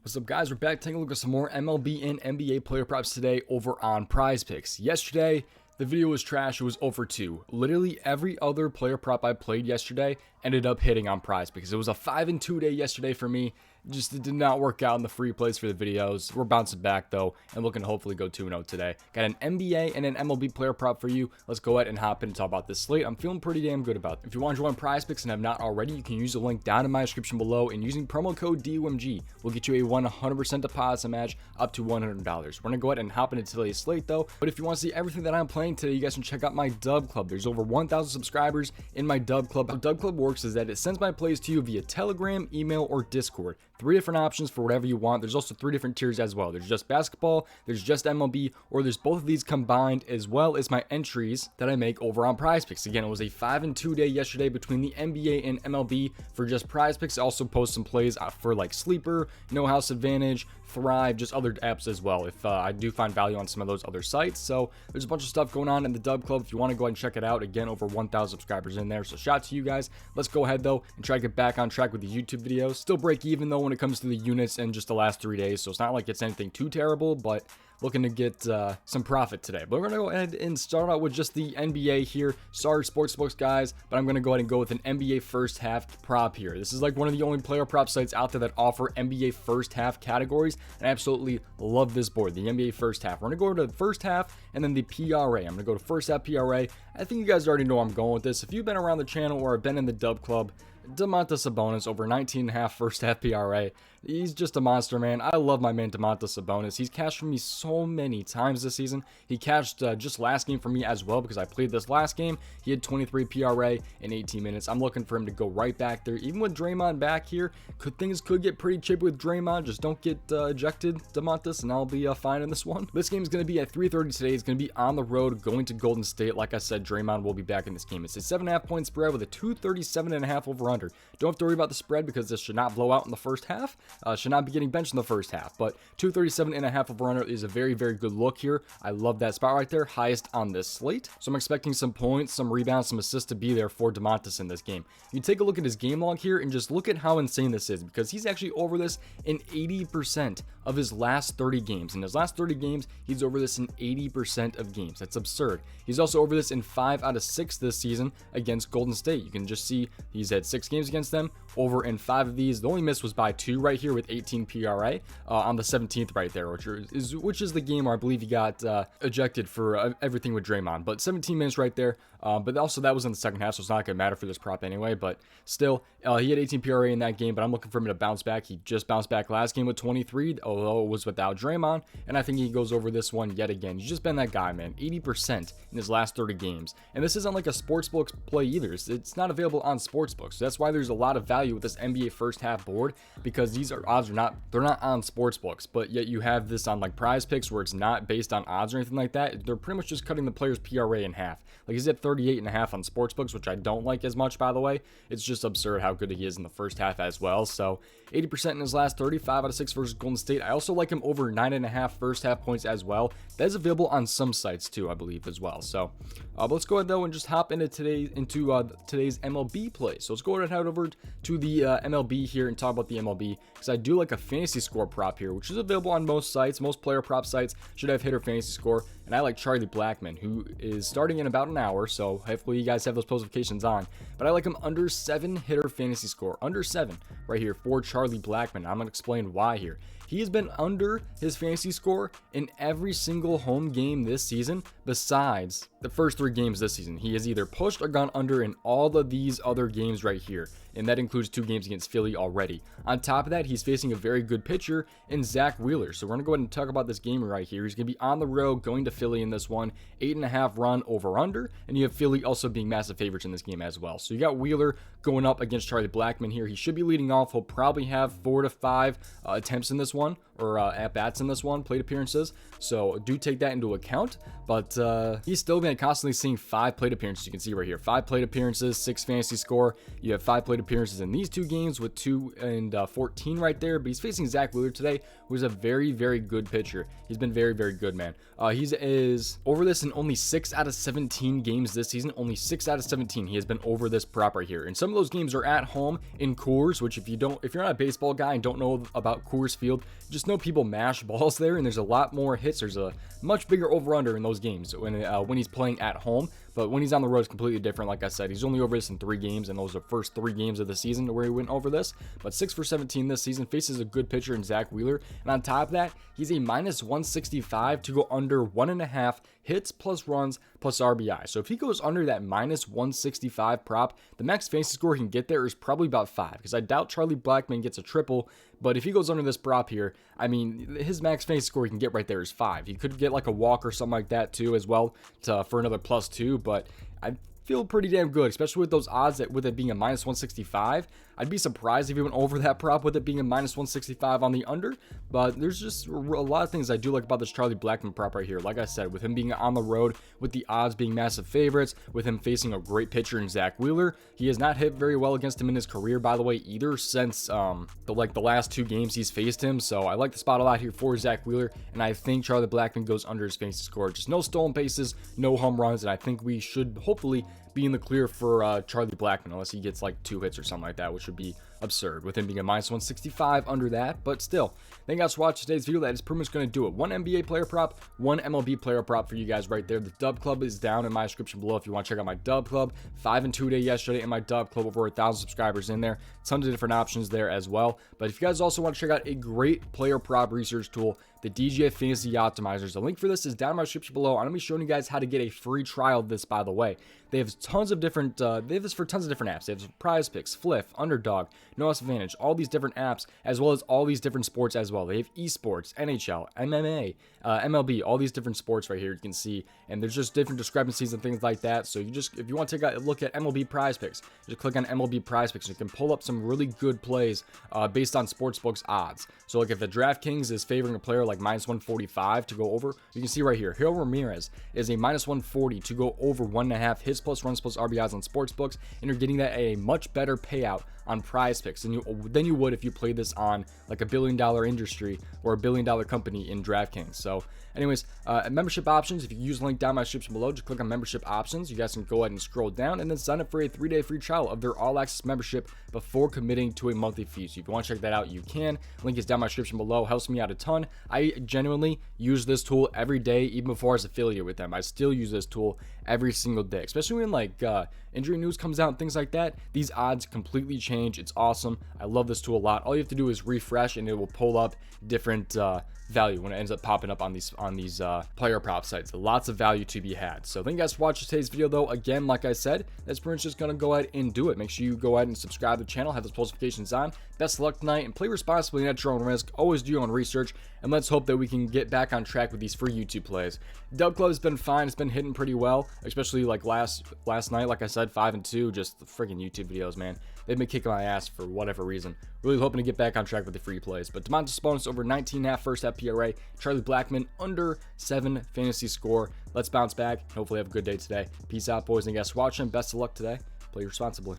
What's up, guys? We're back taking a look at some more MLB and NBA player props today over on PrizePicks. Yesterday, the video was trash. It was 0 for 2. Literally every other player prop I played yesterday ended up hitting on PrizePicks. It was a 5-2 day yesterday for me. It did not work out in the free plays for the videos. We're bouncing back though and looking to hopefully go 2-0 today. Got an NBA and an MLB player prop for you. Let's go ahead and hop in and talk about this slate. I'm feeling pretty damn good about it. If you want to join PrizePicks and have not already, you can use the link down in my description below, and using promo code DOMG will get you a 100% deposit match up to $100. We're going to go ahead and hop into today's slate though. But if you want to see everything that I'm playing today, you guys can check out my Dub Club. There's over 1,000 subscribers in my Dub Club. How Dub Club works is that it sends my plays to you via Telegram, email, or Discord. 3 different options for whatever you want. There's also 3 different tiers as well. There's just basketball, there's just MLB, or there's both of these combined, as well as my entries that I make over on PrizePicks. Again, it was a 5-2 day yesterday between the NBA and MLB for just PrizePicks. I also post some plays for like Sleeper, No House Advantage, Thrive, just other apps as well, if I do find value on some of those other sites. So there's a bunch of stuff going on in the Dub Club. If you want to go ahead and check it out, again, over 1,000 subscribers in there. So shout out to you guys. Let's go ahead though and try to get back on track with the YouTube videos. Still break even though when it comes to the units in just the last 3 days. So it's not like it's anything too terrible, but looking to get some profit today. But we're going to go ahead and start out with just the NBA here. Sorry, sportsbooks guys, but I'm going to go ahead and go with an NBA first half prop here. This is like one of the only player prop sites out there that offer NBA first half categories, and I absolutely love this board, the NBA first half. We're going to go to the first half and then the PRA. I'm going to go to first half PRA. I think you guys already know where I'm going with this. If you've been around the channel or have been in the Dub Club, Domantas Sabonis over 19.5 first half PRA. He's just a monster, man. I love my man Domantas Sabonis. He's cashed for me so many times this season. He cashed just last game for me as well because I played this last game. He had 23 PRA in 18 minutes. I'm looking for him to go right back there. Even with Draymond back here, things could get pretty chippy with Draymond. Just don't get ejected, Domantas, and I'll be fine in this one. This game is going to be at 3:30 today. It's going to be on the road going to Golden State. Like I said, Draymond will be back in this game. It's a 7.5 point spread with a 237.5 over-under. Don't have to worry about the spread because this should not blow out in the first half. Should not be getting benched in the first half, but 237.5 over-under is a very, very good look here. I love that spot right there, highest on this slate. So I'm expecting some points, some rebounds, some assists to be there for Domantas in this game. You take a look at his game log here and just look at how insane this is, because he's actually over this in 80% of his last 30 games. In his last 30 games, he's over this in 80% of games. That's absurd. He's also over this in 5 out of 6 this season against Golden State. You can just see he's had 6 games against them, over in 5 of these. The only miss was by 2 right here with 18 PRA on the 17th right there, which is the game where I believe he got ejected for everything with Draymond. But 17 minutes right there. But also that was in the second half, so it's not going to matter for this prop anyway. But still, he had 18 PRA in that game, but I'm looking for him to bounce back. He just bounced back last game with 23, although it was without Draymond, and I think he goes over this one yet again. He's just been that guy, man. 80% in his last 30 games. And this isn't like a sportsbook play either. It's not available on sportsbooks. So that's why there's a lot of value with this NBA first half board, because these odds are they're not on sportsbooks, but yet you have this on like PrizePicks where it's not based on odds or anything like that. They're pretty much just cutting the player's PRA in half. Like he's at 38.5 on sportsbooks, which I don't like as much, by the way. It's just absurd how good he is in the first half as well. So 80% in his last 30, 5 out of 6 versus Golden State. I also like him over 9.5 first half points as well. That is available on some sites too, I believe, as well. So but let's go ahead though and just hop into today's MLB play. So let's go ahead and head over to the MLB here and talk about the MLB, because I do like a fantasy score prop here, which is available on most sites. Most player prop sites should have hitter fantasy score, and I like Charlie Blackmon, who is starting in about an hour, so hopefully you guys have those notifications on. But I like him under 7 hitter fantasy score, under 7 right here for Charlie Blackmon. I'm going to explain why here. He has been under his fantasy score in every single home game this season, besides the first 3 games this season. He has either pushed or gone under in all of these other games right here, and that includes 2 games against Philly already. On top of that, he's facing a very good pitcher in Zach Wheeler. So we're going to go ahead and talk about this game right here. He's going to be on the road going to Philly in this one, 8.5 run over under, and you have Philly also being massive favorites in this game as well. So you got Wheeler going up against Charlie Blackmon here. He should be leading off. He'll probably have 4 to 5 attempts in this one, or at bats in this one, plate appearances. So do take that into account. But he's still been constantly seeing 5 plate appearances. You can see right here, 5 plate appearances, 6 fantasy score. You have 5 plate appearances in these 2 games with 2 and 14 right there. But he's facing Zach Wheeler today, who's a very, very good pitcher. He's been very, very good, man. He is over this in only 6 out of 17 games this season. Only 6 out of 17 he has been over this prop right here. And some of those games are at home in Coors, which if you're not a baseball guy and don't know about Coors Field, just know people mash balls there, and there's a lot more hits. There's a much bigger over-under in those games when he's playing at home. But when he's on the road, it's completely different. Like I said, he's only over this in 3 games, and those are the first 3 games of the season where he went over this. But 6 for 17 this season, faces a good pitcher in Zach Wheeler. And on top of that, he's a minus 165 to go under 1.5 hits plus runs plus RBI. So if he goes under that minus 165 prop, the max fantasy score he can get there is probably about 5, because I doubt Charlie Blackmon gets a triple. But if he goes under this prop here, I mean, his max fantasy score he can get right there is 5. He could get like a walk or something like that too as well for another +2, but I feel pretty damn good, especially with those odds that with it being a minus 165. I'd be surprised if he went over that prop with it being a minus 165 on the under, but there's just a lot of things I do like about this Charlie Blackmon prop right here. Like I said, with him being on the road, with the odds being massive favorites, with him facing a great pitcher in Zach Wheeler. He has not hit very well against him in his career, by the way, either, since the last 2 games he's faced him. So I like the spot a lot here for Zach Wheeler, and I think Charlie Blackmon goes under his fantasy score. Just no stolen bases, no home runs, and I think we should hopefully be in the clear for Charlie Blackmon, unless he gets like 2 hits or something like that, which would be absurd with him being a minus 165 under that. But still, thank you guys for watching today's video. That is pretty much going to do it. 1 NBA player prop, 1 MLB player prop for you guys right there. The Dub Club is down in my description below if you want to check out my Dub Club. 5-2 day yesterday in my Dub Club, over 1,000 subscribers in there. Tons of different options there as well. But if you guys also want to check out a great player prop research tool, the DGF Fantasy Optimizers, the link for this is down in my description below. I'm going to be showing you guys how to get a free trial of this, by the way. They have tons of different, they have this for tons of different apps. They have prizepicks, Fliff, Underdog, No S Advantage, all these different apps, as well as all these different sports as well. They have esports, NHL, MMA, MLB, all these different sports right here you can see, and there's just different discrepancies and things like that. So if you want to take a look at MLB prizepicks, just click on MLB prizepicks. You can pull up some really good plays based on sportsbooks odds. So like if the DraftKings is favoring a player like minus 145 to go over, you can see right here, Hero Ramirez is a minus 140 to go over 1.5 hits plus runs plus RBIs on sportsbooks, and you're getting that at a much better payout on prizepicks than you would if you played this on like a $1 billion industry or a $1 billion company in DraftKings. So anyways, membership options, if you use the link down in my description below, just click on membership options. You guys can go ahead and scroll down and then sign up for a 3-day free trial of their all access membership before committing to a monthly fee. So if you want to check that out, you can. Link is down in my description below. Helps me out a ton. I genuinely use this tool every day, even before I was affiliated with them. I still use this tool every single day, especially when like injury news comes out and things like that. These odds completely change. It's awesome. I love this tool a lot. All you have to do is refresh and it will pull up different value when it ends up popping up on these player prop sites. Lots of value to be had. So thank you guys for watching today's video though. Again, like I said, that's pretty much just gonna go ahead and do it. Make sure you go ahead and subscribe to the channel, have those post notifications on. Best of luck tonight, and play responsibly and at your own risk. Always do your own research, and let's hope that we can get back on track with these free YouTube plays. Dub Club has been fine. It's been hitting pretty well, especially like last night. Like I said, 5-2, just the freaking YouTube videos, man. They've been kicking my ass for whatever reason. Really hoping to get back on track with the free plays. But Demontis bonus over 19.5 first half PRA. Charlie Blackmon under 7 fantasy score. Let's bounce back. Hopefully have a good day today. Peace out, boys and guys, for watching. Best of luck today. Play responsibly.